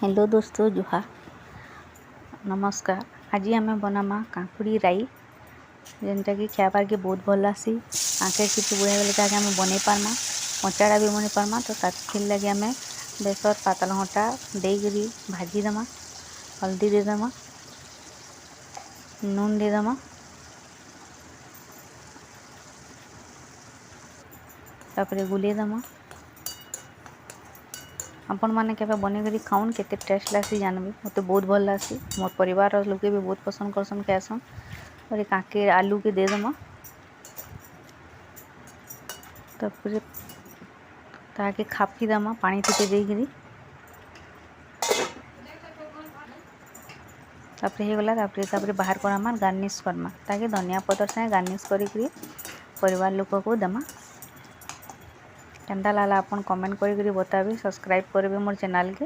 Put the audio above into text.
Hello दोस्तों जुहा नमस्कार। आज आम बनामा काकुड़ी राई जेनटा कि खाबार के बहुत भल लासी। आंखे किसी बुढ़ा बेले ताकि आम बन पार्मा कचाड़ा भी बन पार्मा। तो ताकि लगे आम बेसर पातल घंटा देकरी भाजीदेमा, हल्दी देदेमा, नून देदेमा, तापर गुलेदेमा। आपण मैंने केवे बनेकरी खाऊन केते टेस्ट लासी जानबी। मत बहुत भल लासी, मोर परिवार लोग भी बहुत पसंद करसन खाएसन। और काके आलू के देदेमा, तापर ताके खापी देमा पानी टिके देकरी। तापर हे गला तापर बाहर करामा गार्निश करमा ताकि धनिया पतर से गार्निश करी परिवार लोक को देमा। केंता लाला आपन कमेंट करी बताबी। सब्सक्राइब करेंगे मोर चैनल के।